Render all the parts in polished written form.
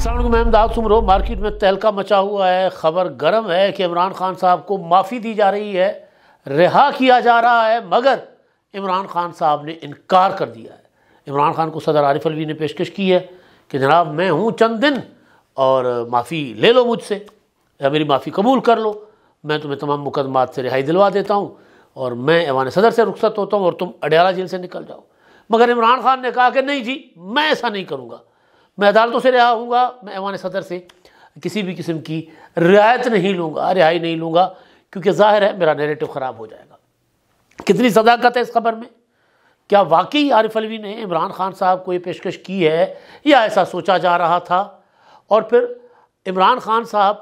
السلام علیکم، میں امداد سمرو۔ مارکیٹ میں تہلکہ مچا ہوا ہے، خبر گرم ہے کہ عمران خان صاحب کو معافی دی جا رہی ہے، رہا کیا جا رہا ہے، مگر عمران خان صاحب نے انکار کر دیا ہے۔ عمران خان کو صدر عارف الوی نے پیشکش کی ہے کہ جناب میں ہوں چند دن اور معافی لے لو مجھ سے، یا میری معافی قبول کر لو، میں تمہیں تمام مقدمات سے رہائی دلوا دیتا ہوں اور میں ایوان صدر سے رخصت ہوتا ہوں اور تم اڈیالہ جیل سے نکل جاؤ۔ مگر عمران خان نے کہا کہ نہیں جی، میں ایسا نہیں کروں گا، میں عدالتوں سے رہا ہوں گا، میں ایوان صدر سے کسی بھی قسم کی رعایت نہیں لوں گا، رہائی نہیں لوں گا، کیونکہ ظاہر ہے میرا نیریٹو خراب ہو جائے گا۔ کتنی صداقت ہے اس خبر میں؟ کیا واقعی عارف الوی نے عمران خان صاحب کو یہ پیشکش کی ہے یا ایسا سوچا جا رہا تھا؟ اور پھر عمران خان صاحب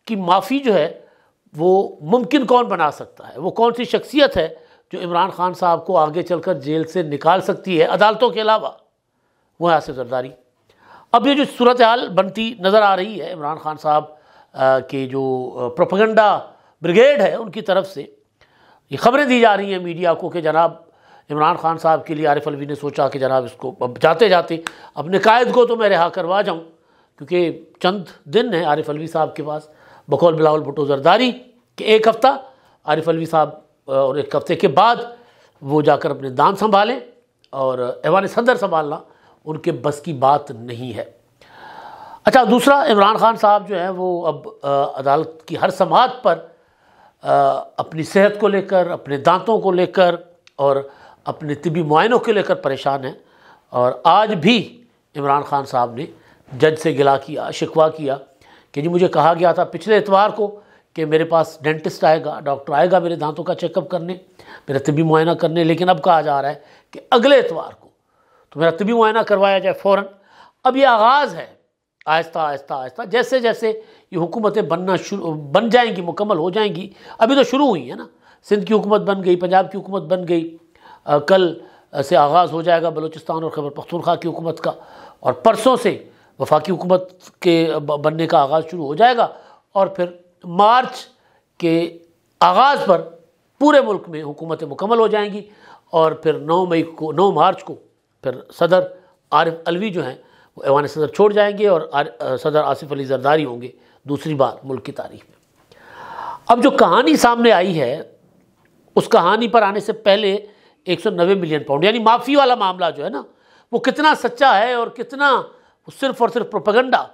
کی معافی جو ہے وہ ممکن کون بنا سکتا ہے؟ وہ کون سی شخصیت ہے جو عمران خان صاحب کو آگے چل کر جیل سے نکال سکتی ہے عدالتوں کے علاوہ؟ وہ ہے آصف زرداری۔ اب یہ جو صورتحال بنتی نظر آ رہی ہے، عمران خان صاحب کے جو پروپیگنڈا بریگیڈ ہے ان کی طرف سے یہ خبریں دی جا رہی ہیں میڈیا کو کہ جناب عمران خان صاحب کے لیے عارف الوی نے سوچا کہ جناب اس کو اب جاتے جاتے اپنے قائد کو تو میں رہا کروا جاؤں، کیونکہ چند دن ہیں عارف الوی صاحب کے پاس بقول بلاول بھٹو زرداری کہ ایک ہفتہ عارف الوی صاحب اور ایک ہفتے کے بعد وہ جا کر اپنے دام سنبھالیں، اور ایوان صدر سنبھالنا ان کے بس کی بات نہیں ہے۔ اچھا، دوسرا عمران خان صاحب جو ہیں وہ اب عدالت کی ہر سماعت پر اپنی صحت کو لے کر، اپنے دانتوں کو لے کر اور اپنے طبی معائنوں کو لے کر پریشان ہیں، اور آج بھی عمران خان صاحب نے جج سے گلا کیا، شکوہ کیا کہ جی مجھے کہا گیا تھا پچھلے اتوار کو کہ میرے پاس ڈینٹسٹ آئے گا، ڈاکٹر آئے گا میرے دانتوں کا چیک اپ کرنے، میرا طبی معائنہ کرنے، لیکن اب کہا جا رہا ہے کہ اگلے اتوار کو تو میرا طبی معائنہ کروایا جائے فوراً۔ اب یہ آغاز ہے، آہستہ آہستہ آہستہ جیسے جیسے یہ حکومتیں بن جائیں گی، مکمل ہو جائیں گی۔ ابھی تو شروع ہوئی ہیں نا، سندھ کی حکومت بن گئی، پنجاب کی حکومت بن گئی، کل سے آغاز ہو جائے گا بلوچستان اور خیبر پختونخوا کی حکومت کا، اور پرسوں سے وفاقی حکومت کے بننے کا آغاز شروع ہو جائے گا، اور پھر مارچ کے آغاز پر پورے ملک میں حکومتیں مکمل ہو جائیں گی، اور پھر 9 مارچ کو پھر صدر عارف الوی جو ہیں وہ ایوان صدر چھوڑ جائیں گے اور صدر آصف علی زرداری ہوں گے دوسری بار ملک کی تاریخ میں۔ اب جو کہانی سامنے آئی ہے اس کہانی پر آنے سے پہلے 190 ملین پاؤنڈ یعنی معافی والا معاملہ جو ہے نا، وہ کتنا سچا ہے اور کتنا صرف اور صرف پروپیگنڈا،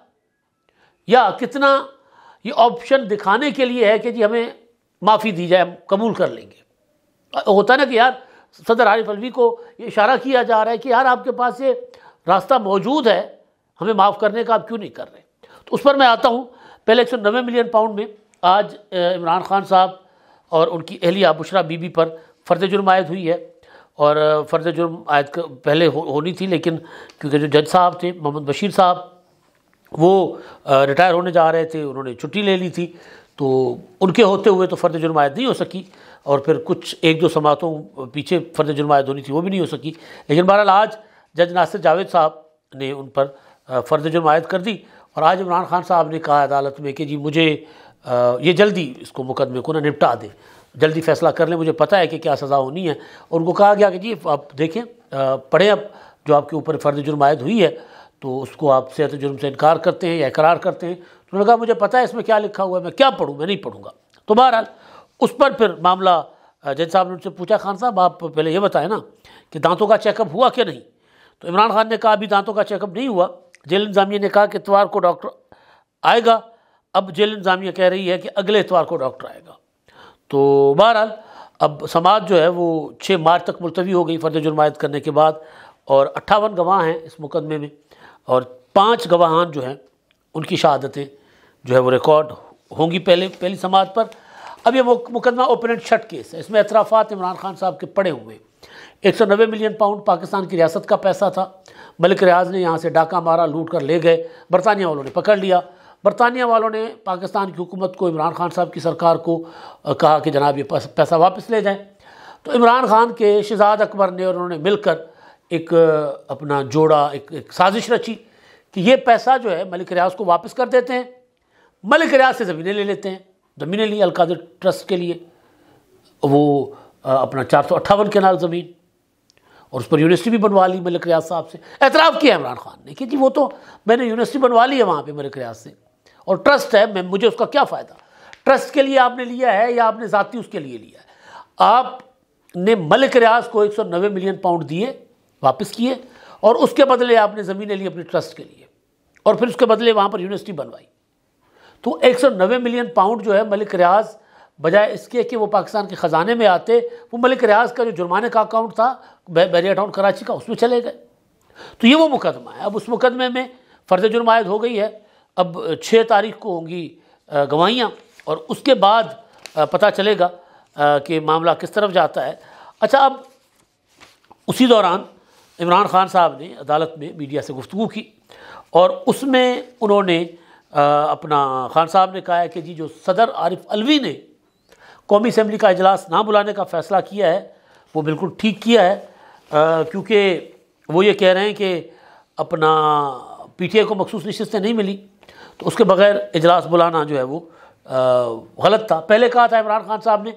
یا کتنا یہ آپشن دکھانے کے لیے ہے کہ جی ہمیں معافی دی جائے، ہم قبول کر لیں گے۔ ہوتا ہے نا کہ یار صدر عارف الوی کو یہ اشارہ کیا جا رہا ہے کہ یار آپ کے پاس یہ راستہ موجود ہے ہمیں معاف کرنے کا، آپ کیوں نہیں کر رہے؟ تو اس پر میں آتا ہوں۔ پہلے 190 ملین پاؤنڈ میں آج عمران خان صاحب اور ان کی اہلیہ بشرا بی بی پر فرض جرم عائد ہوئی ہے، اور فرض جرم عائد پہلے ہونی تھی، لیکن کیونکہ جو جج صاحب تھے محمد بشیر صاحب وہ ریٹائر ہونے جا رہے تھے، انہوں نے چھٹی لے لی تھی، تو ان کے ہوتے ہوئے تو فرض جرم عائد نہیں ہو سکی، اور پھر کچھ ایک دو سماعتوں پیچھے فرض جرم عائد ہونی تھی وہ بھی نہیں ہو سکی، لیکن بہرحال آج جج ناصر جاوید صاحب نے ان پر فرض جرم عائد کر دی، اور آج عمران خان صاحب نے کہا عدالت میں کہ جی مجھے یہ جلدی اس کو مقدمے کو نہ نپٹا دیں، جلدی فیصلہ کر لیں، مجھے پتہ ہے کہ کیا سزا ہونی ہے۔ اور ان کو کہا گیا کہ جی آپ دیکھیں پڑھیں، اب جو آپ کے اوپر فرض جرم عائد ہوئی ہے تو اس کو آپ صحت جرم سے انکار کرتے ہیں یا اقرار کرتے ہیں؟ تو انہوں نے کہا مجھے پتہ ہے اس میں کیا لکھا ہوا ہے، میں کیا پڑھوں، میں نہیں پڑھوں گا۔ تو بہرحال اس پر پھر معاملہ جج صاحب نے ان سے پوچھا خان صاحب آپ پہلے یہ بتائیں نا کہ دانتوں کا چیک اپ ہوا کہ نہیں؟ تو عمران خان نے کہا ابھی دانتوں کا چیک اپ نہیں ہوا۔ جیل انتظامیہ نے کہا کہ اتوار کو ڈاکٹر آئے گا، اب جیل انتظامیہ کہہ رہی ہے کہ اگلے اتوار کو ڈاکٹر آئے گا۔ تو بہرحال اب سماعت جو ہے وہ 6 مارچ تک ملتوی ہو گئی فرض جرم عائد کرنے کے بعد، اور 58 گواہ ہیں اس مقدمے میں، اور 5 گواہان جو ہیں ان کی شہادتیں جو ہے وہ ریکارڈ ہوں گی پہلی سماعت پر۔ اب یہ مقدمہ اوپن اینڈ شٹ کیس ہے، اس میں اعترافات عمران خان صاحب کے پڑے ہوئے۔ 190 ملین پاؤنڈ پاکستان کی ریاست کا پیسہ تھا، ملک ریاض نے یہاں سے ڈاکہ مارا، لوٹ کر لے گئے، برطانیہ والوں نے پکڑ لیا۔ برطانیہ والوں نے پاکستان کی حکومت کو، عمران خان صاحب کی سرکار کو کہا کہ جناب یہ پیسہ واپس لے جائیں۔ تو عمران خان کے شہزاد اکبر نے اور انہوں نے مل کر ایک اپنا جوڑا، ایک سازش رچی کہ یہ پیسہ جو ہے ملک ریاض کو واپس کر دیتے ہیں، ملک ریاض سے زمینیں لے لیتے ہیں، زمینیں لی القادر ٹرسٹ کے لیے، وہ اپنا 458 کنال زمین، اور اس پر یونیورسٹی بھی بنوا لی ملک ریاض صاحب سے. اعتراف کیا عمران خان نے کہ جی وہ تو میں نے یونیورسٹی بنوا لی ہے وہاں پہ ملک ریاض سے, اور ٹرسٹ ہے, مجھے اس کا کیا فائدہ. ٹرسٹ کے لیے آپ نے لیا ہے یا آپ نے ذاتی اس کے لیے لیا ہے؟ آپ نے ملک ریاض کو 190 ملین پاؤنڈ دیے, واپس کیے, اور اس کے بدلے آپ نے زمینیں لی اپنی ٹرسٹ کے لیے, اور پھر اس کے بدلے وہاں پر یونیورسٹی بنوائی. تو 190 ملین پاؤنڈ جو ہے ملک ریاض, بجائے اس کے کہ وہ پاکستان کے خزانے میں آتے, وہ ملک ریاض کا جو جرمانے کا اکاؤنٹ تھا بیریا ٹاؤن کراچی کا, اس میں چلے گئے. تو یہ وہ مقدمہ ہے. اب اس مقدمے میں فرض جرم عائد ہو گئی ہے. اب 6 تاریخ کو ہوں گی گواہیاں, اور اس کے بعد پتہ چلے گا کہ معاملہ کس طرف جاتا ہے. اچھا, اب اسی دوران عمران خان صاحب نے عدالت میں میڈیا سے گفتگو کی, اور اس میں انہوں نے اپنا خان صاحب نے کہا ہے کہ جی جو صدر عارف علوی نے قومی اسمبلی کا اجلاس نہ بلانے کا فیصلہ کیا ہے وہ بالکل ٹھیک کیا ہے, کیونکہ وہ یہ کہہ رہے ہیں کہ اپنا پی ٹی آئی کو مخصوص نشستیں نہیں ملی, تو اس کے بغیر اجلاس بلانا جو ہے وہ غلط تھا. پہلے کہا تھا عمران خان صاحب نے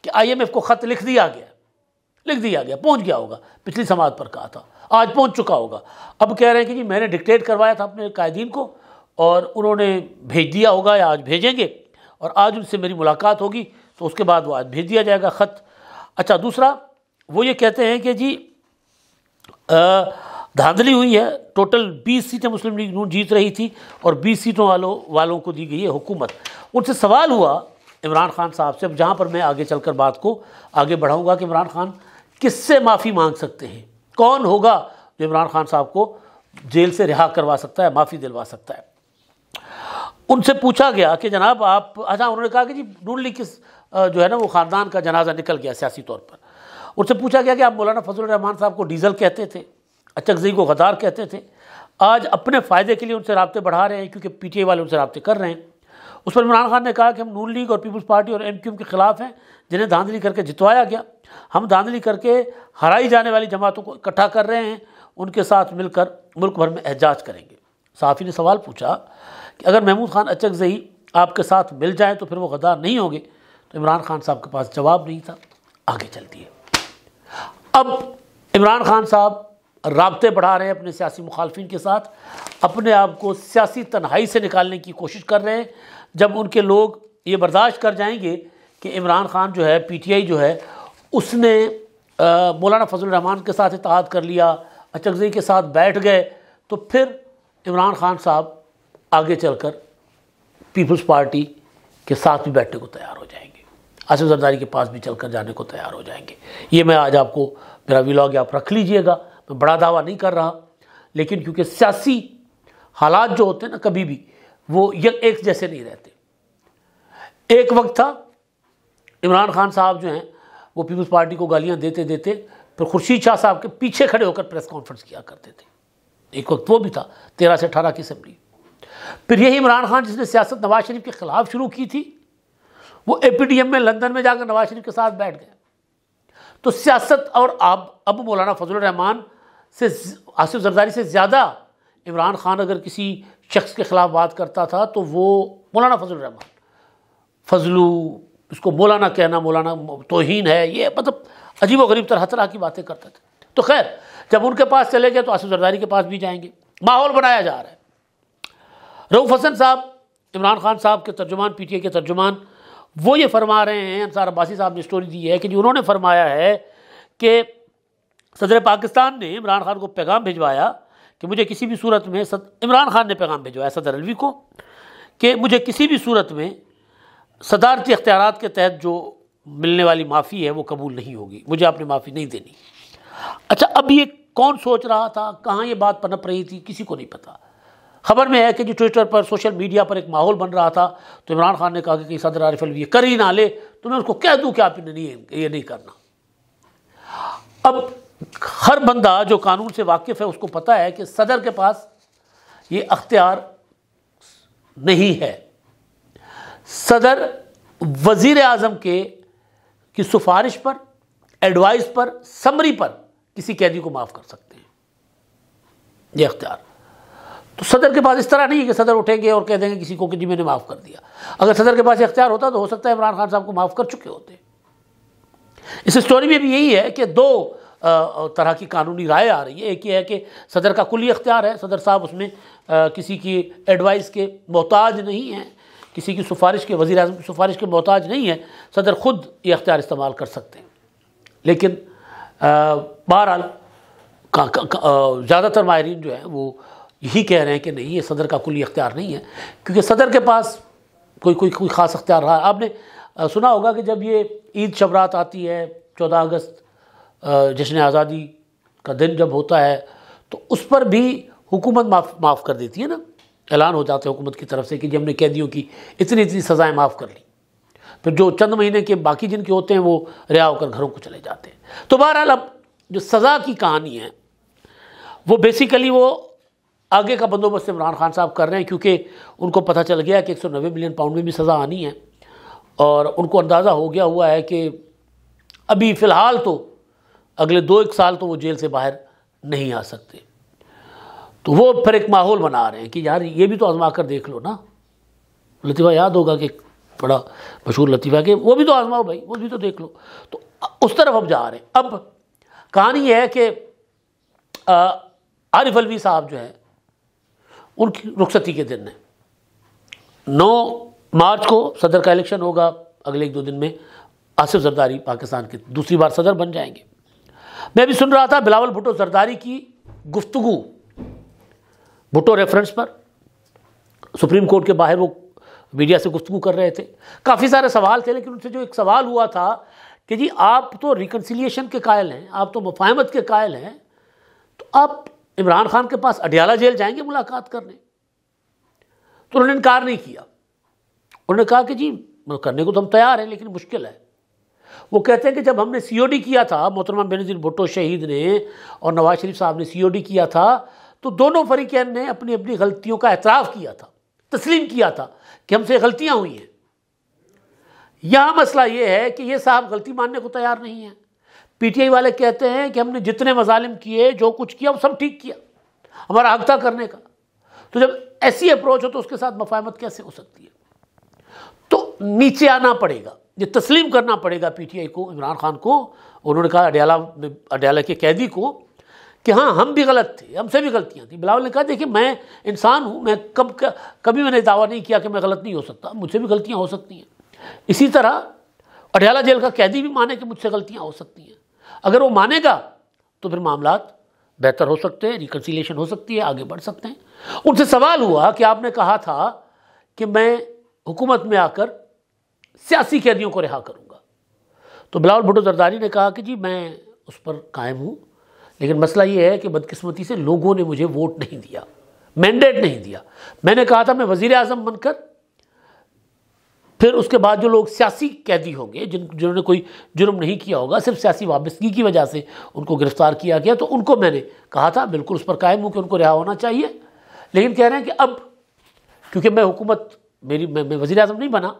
کہ IMF کو خط لکھ دیا گیا, پہنچ گیا ہوگا, پچھلی سماعت پر کہا تھا, آج پہنچ چکا ہوگا. اب کہہ رہے ہیں کہ جی میں نے ڈکٹیٹ کروایا تھا اپنے قائدین کو, اور انہوں نے بھیج دیا ہوگا یا آج بھیجیں گے, اور آج ان سے میری ملاقات ہوگی تو اس کے بعد وہ آج بھیج دیا جائے گا خط. اچھا, دوسرا وہ یہ کہتے ہیں کہ جی دھاندلی ہوئی ہے, ٹوٹل 20 سیٹیں مسلم لیگ نون جیت رہی تھی, اور 20 سیٹوں والوں کو دی گئی ہے حکومت. ان سے سوال ہوا عمران خان صاحب سے, جہاں پر میں آگے چل کر بات کو آگے بڑھاؤں گا, کہ عمران خان کس سے معافی مانگ سکتے ہیں, کون ہوگا جو عمران خان صاحب کو جیل سے رہا کروا سکتا ہے, معافی دلوا سکتا ہے. ان سے پوچھا گیا کہ جناب آپ, اچھا انہوں نے کہا کہ جی نون لیگ جو ہے نا وہ خاندان کا جنازہ نکل گیا سیاسی طور پر. ان سے پوچھا گیا کہ آپ مولانا فضل الرحمان صاحب کو ڈیزل کہتے تھے, اچکزئی کو غدار کہتے تھے, آج اپنے فائدے کے لیے ان سے رابطے بڑھا رہے ہیں کیونکہ پی ٹی آئی والے ان سے رابطے کر رہے ہیں. اس پر عمران خان نے کہا کہ ہم نون لیگ اور پیپلز پارٹی اور MQM کے خلاف ہیں جنہیں دھاندلی کر کے جتوایا گیا. ہم دھاندلی کر کے ہرائی جانے والی جماعتوں کو اکٹھا کر رہے ہیں, ان کے ساتھ مل کر ملک بھر میں احتجاج کریں گے. صحافی نے سوال پوچھا کہ اگر محمود خان اچکزئی آپ کے ساتھ مل جائیں تو پھر وہ غدار نہیں ہوں گے؟ تو عمران خان صاحب کے پاس جواب نہیں تھا. آگے چلتی ہے. اب عمران خان صاحب رابطے بڑھا رہے ہیں اپنے سیاسی مخالفین کے ساتھ, اپنے آپ کو سیاسی تنہائی سے نکالنے کی کوشش کر رہے ہیں. جب ان کے لوگ یہ برداشت کر جائیں گے کہ عمران خان جو ہے, پی ٹی آئی جو ہے, اس نے مولانا فضل الرحمان کے ساتھ اتحاد کر لیا, اچکزئی کے ساتھ بیٹھ گئے, تو پھر عمران خان صاحب آگے چل کر پیپلز پارٹی کے ساتھ بھی بیٹھنے کو تیار ہو جائیں گے, آصف زرداری کے پاس بھی چل کر جانے کو تیار ہو جائیں گے. یہ میں آج آپ کو میرا ویلاگ آپ رکھ لیجئے گا, میں بڑا دعویٰ نہیں کر رہا, لیکن کیونکہ سیاسی حالات جو ہوتے ہیں نا کبھی بھی وہ ایک جیسے نہیں رہتے. ایک وقت تھا عمران خان صاحب جو ہیں وہ پیپلز پارٹی کو گالیاں دیتے دیتے پھر خورشید شاہ صاحب کے پیچھے کھڑے ہو کر پریس کانفرنس کیا کرتے تھے. ایک وقت وہ بھی تھا 13 سے 18 کی اسمبلی. پھر یہی عمران خان جس نے سیاست نواز شریف کے خلاف شروع کی تھی, وہ APDM میں لندن میں جا کر نواز شریف کے ساتھ بیٹھ گئے. تو سیاست, اور اب مولانا فضل الرحمان سے, آصف زرداری سے زیادہ عمران خان اگر کسی شخص کے خلاف بات کرتا تھا تو وہ مولانا فضل الرحمان, فضلو, اس کو مولانا کہنا مولانا توہین ہے, یہ مطلب عجیب و غریب طرح کی باتیں کرتے تھے. تو خیر جب ان کے پاس چلے گئے تو آصف زرداری کے پاس بھی جائیں گے. ماحول بنایا جا رہا ہے. رؤف حسن صاحب عمران خان صاحب کے ترجمان, پی ٹی آئی کے ترجمان, وہ یہ فرما رہے ہیں, انصار عباسی صاحب نے سٹوری دی ہے کہ انہوں نے فرمایا ہے کہ صدر پاکستان نے عمران خان کو پیغام بھجوایا کہ مجھے کسی بھی صورت میں, عمران خان نے پیغام بھجوایا صدر علوی کو کہ مجھے کسی بھی صورت میں صدارتی اختیارات کے تحت جو ملنے والی معافی ہے وہ قبول نہیں ہوگی, مجھے آپ نے معافی نہیں دینی. اچھا, اب یہ کون سوچ رہا تھا, کہاں یہ بات پنپ رہی تھی, کسی کو نہیں پتا. خبر میں ہے کہ جو ٹویٹر پر, سوشل میڈیا پر ایک ماحول بن رہا تھا, تو عمران خان نے کہا کہ صدر عارف علوی یہ کر ہی نہ لے تو میں اس کو کہہ دوں کہ آپ نے یہ نہیں کرنا. اب ہر بندہ جو قانون سے واقف ہے اس کو پتہ ہے کہ صدر کے پاس یہ اختیار نہیں ہے. صدر وزیر اعظم کی سفارش پر, ایڈوائز پر, سمری پر کسی قیدی کو معاف کر سکتے ہیں, یہ اختیار. تو صدر کے پاس اس طرح نہیں ہے کہ صدر اٹھیں گے اور کہہ دیں گے کسی کو کہ جی میں نے معاف کر دیا. اگر صدر کے پاس اختیار ہوتا تو ہو سکتا ہے عمران خان صاحب کو معاف کر چکے ہوتے. اس اسٹوری میں بھی یہی ہے کہ 2 طرح کی قانونی رائے آ رہی ہے. ایک یہ ہے کہ صدر کا کلی اختیار ہے، صدر صاحب اس میں کسی کی ایڈوائس کے محتاج نہیں ہیں، کسی کی سفارش کے، وزیر اعظم کی سفارش کے محتاج نہیں ہے، صدر خود یہ اختیار استعمال کر سکتے ہیں. لیکن بہرحال زیادہ تر ماہرین جو ہیں وہ یہی کہہ رہے ہیں کہ نہیں، یہ صدر کا کلی اختیار نہیں ہے، کیونکہ صدر کے پاس کوئی خاص اختیار رہا. آپ نے سنا ہوگا کہ جب یہ عید شب رات آتی ہے، 14 اگست جشن آزادی کا دن جب ہوتا ہے، تو اس پر بھی حکومت معاف کر دیتی ہے نا، اعلان ہو جاتا ہے حکومت کی طرف سے کہ جی ہم نے قیدیوں کی اتنی سزائیں معاف کر لی. پھر جو چند مہینے کے باقی جن کے ہوتے ہیں وہ رہا ہو کر گھروں کو چلے جاتے ہیں. تو بہرحال اب جو سزا کی کہانی ہے وہ بیسیکلی وہ آگے کا بندوبست عمران خان صاحب کر رہے ہیں، کیونکہ ان کو پتہ چل گیا کہ 190 ملین پاؤنڈ میں بھی سزا آنی ہے، اور ان کو اندازہ ہو گیا ہوا ہے کہ ابھی فی الحال تو اگلے 2-1 سال تو وہ جیل سے باہر نہیں آ سکتے. تو وہ پھر ایک ماحول بنا رہے ہیں کہ یار یہ بھی تو آزما کر دیکھ لو نا. لطیفہ یاد ہوگا کہ بڑا مشہور لطیفہ کہ وہ بھی تو آزماؤ بھائی، وہ بھی تو دیکھ لو. تو اس طرف ہم جا رہے ہیں. اب کہانی یہ ہے کہ عارف علوی صاحب جو ہے ان کی رخصتی کے دن ہے 9 مارچ کو صدر کا الیکشن ہوگا. اگلے 1-2 دن میں آصف زرداری پاکستان کے دوسری بار صدر بن جائیں گے. میں بھی سن رہا تھا بلاول بھٹو زرداری کی گفتگو بھٹو ریفرنس پر، سپریم کورٹ کے باہر وہ میڈیا سے گفتگو کر رہے تھے. کافی سارے سوال تھے، لیکن ان سے جو ایک سوال ہوا تھا کہ جی آپ تو ریکنسیلیشن کے قائل ہیں، آپ تو مفاہمت کے قائل ہیں، تو آپ عمران خان کے پاس اڈیالہ جیل جائیں گے ملاقات کرنے؟ تو انہوں نے انکار نہیں کیا. انہوں نے کہا کہ جی کرنے کو تو ہم تیار ہیں، لیکن مشکل ہے. وہ کہتے ہیں کہ جب ہم نے COD کیا تھا، محترمہ بینظیر بھٹو شہید نے اور نواز شریف صاحب نے COD کیا تھا، تو دونوں فریقین نے اپنی اپنی غلطیوں کا اعتراف کیا تھا، تسلیم کیا تھا کہ ہم سے غلطیاں ہوئی ہیں. یہاں مسئلہ یہ ہے کہ یہ صاحب غلطی ماننے کو تیار نہیں ہیں. PTI والے کہتے ہیں کہ ہم نے جتنے مظالم کیے، جو کچھ کیا، وہ سب ٹھیک کیا، ہمارا حق تھا کرنے کا. تو جب ایسی اپروچ ہو تو اس کے ساتھ مفاہمت کیسے ہو سکتی ہے؟ تو نیچے آنا پڑے گا، یہ تسلیم کرنا پڑے گا PTI کو، عمران خان کو. انہوں نے کہا اڈیالہ کے قیدی کو کہ ہاں ہم بھی غلط تھے، ہم سے بھی غلطیاں تھیں. بلاول نے کہا دیکھیں میں انسان ہوں، میں کبھی میں نے دعویٰ نہیں کیا کہ میں غلط نہیں ہو سکتا، مجھ سے بھی غلطیاں ہو سکتی ہیں. اسی طرح اڈیالہ جیل کا قیدی بھی مانے کہ مجھ سے غلطیاں ہو سکتی ہیں. اگر وہ مانے گا تو پھر معاملات بہتر ہو سکتے ہیں، ریکنسیلیشن ہو سکتی ہے، آگے بڑھ سکتے ہیں. ان سے سوال ہوا کہ آپ نے کہا تھا کہ میں حکومت میں آ کر سیاسی قیدیوں کو رہا کروں گا. تو بلاول بھٹو زرداری نے کہا کہ جی میں اس پر قائم ہوں، لیکن مسئلہ یہ ہے کہ بدقسمتی سے لوگوں نے مجھے ووٹ نہیں دیا، مینڈیٹ نہیں دیا. میں نے کہا تھا میں وزیر اعظم بن کر پھر اس کے بعد جو لوگ سیاسی قیدی ہوں گے، جنہوں نے کوئی جرم نہیں کیا ہوگا، صرف سیاسی وابستگی کی وجہ سے ان کو گرفتار کیا گیا، تو ان کو میں نے کہا تھا بالکل اس پر قائم ہوں کہ ان کو رہا ہونا چاہیے. لیکن کہہ رہے ہیں کہ اب کیونکہ میں حکومت میں وزیر اعظم نہیں بنا،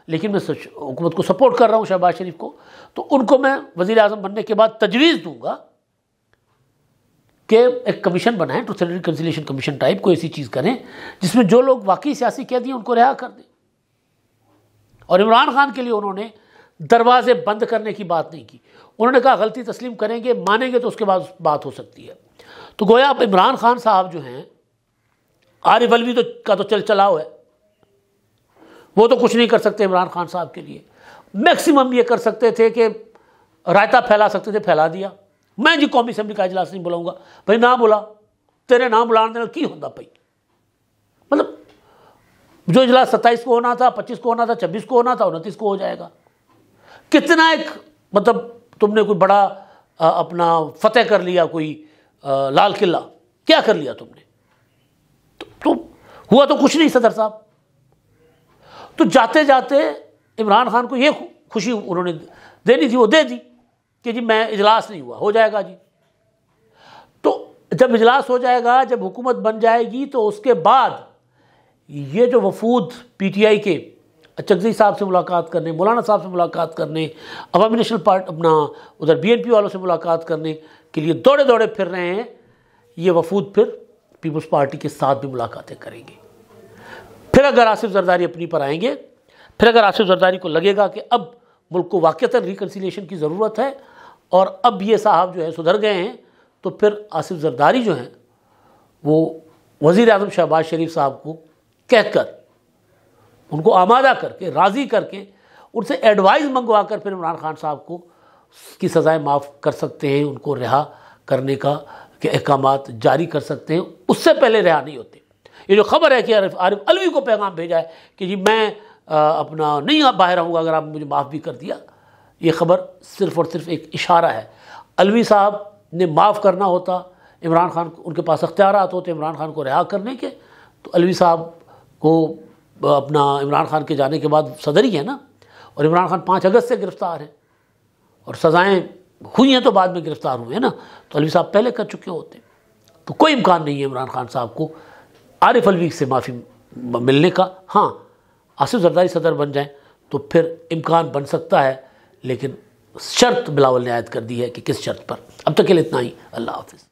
لیکن میں حکومت کو سپورٹ کر رہا ہوں شہباز شریف کو، تو ان کو میں وزیر اعظم بننے کے بعد تجویز دوں گا کہ ایک کمیشن بنائیں، truth and reconciliation commission type, کوئی ایسی چیز کریں جس میں جو لوگ واقعی سیاسی قیدی ہیں ان کو رہا کر دیں. اور عمران خان کے لیے انہوں نے دروازے بند کرنے کی بات نہیں کی. انہوں نے کہا غلطی تسلیم کریں گے، مانیں گے تو اس کے بعد بات ہو سکتی ہے. تو گویا اب عمران خان صاحب جو ہیں، عارف علوی کا تو چلاؤ ہے، وہ تو کچھ نہیں کر سکتے عمران خان صاحب کے لیے. میکسیمم یہ کر سکتے تھے کہ رائتا پھیلا سکتے تھے، پھیلا دیا. میں جی قومی اسمبلی کا اجلاس نہیں بلاؤں گا. بھائی نہ بلا، تیرے نہ بلانے دینا کی ہوتا بھائی. مطلب جو اجلاس 27 کو ہونا تھا، 25 کو ہونا تھا، 26 کو ہونا تھا، 29 کو ہو جائے گا. کتنا ایک مطلب تم نے کوئی بڑا اپنا فتح کر لیا، کوئی لال قلعہ کیا کر لیا تم نے؟ تو ہوا تو کچھ نہیں صدر صاحب. تو جاتے جاتے عمران خان کو یہ خوشی انہوں نے دینی تھی، وہ دے دی کہ جی میں اجلاس نہیں ہوا، ہو جائے گا جی. تو جب اجلاس ہو جائے گا، جب حکومت بن جائے گی، تو اس کے بعد یہ جو وفود PTI کے چغزئی صاحب سے ملاقات کرنے، مولانا صاحب سے ملاقات کرنے، عوامی نیشنل پارٹی اپنا ادھر BNP والوں سے ملاقات کرنے کے لیے دوڑے پھر رہے ہیں، یہ وفود پھر پیپلز پارٹی کے ساتھ بھی ملاقاتیں کریں گے. پھر اگر آصف زرداری اپنی پر آئیں گے، پھر اگر آصف زرداری کو لگے گا کہ اب ملک کو واقعتاً ریکنسیلیشن کی ضرورت ہے اور اب یہ صاحب جو ہے سدھر گئے ہیں، تو پھر آصف زرداری جو ہیں وہ وزیر اعظم شہباز شریف صاحب کو کہہ کر، ان کو آمادہ کر کے، راضی کر کے، ان سے ایڈوائز منگوا کر پھر عمران خان صاحب کو کی سزائیں معاف کر سکتے ہیں، ان کو رہا کرنے کا کہ احکامات جاری کر سکتے ہیں، اس سے پہلے رہا نہیں ہوتے۔ یہ جو خبر ہے کہ عارف علوی کو پیغام بھیجا ہے کہ جی میں اپنا نہیں باہر آؤں گا اگر آپ مجھے معاف بھی کر دیا، یہ خبر صرف اور صرف ایک اشارہ ہے۔ علوی صاحب نے معاف کرنا ہوتا، عمران خان کو، ان کے پاس اختیارات ہوتے عمران خان کو رہا کرنے کے، تو علوی صاحب کو اپنا عمران خان کے جانے کے بعد صدر ہی ہے نا، اور عمران خان 5 اگست سے گرفتار ہیں اور سزائیں ہوئی ہیں تو بعد میں گرفتار ہوئے ہیں نا، تو علوی صاحب پہلے کر چکے ہوتے، تو کوئی امکان نہیں ہے عمران خان صاحب کو عارف علوی سے معافی ملنے کا۔ ہاں آصف زرداری صدر بن جائیں تو پھر امکان بن سکتا ہے، لیکن شرط بلاول نے عائد کر دی ہے کہ کس شرط پر۔ اب تک کے لیے اتنا ہی، اللہ حافظ۔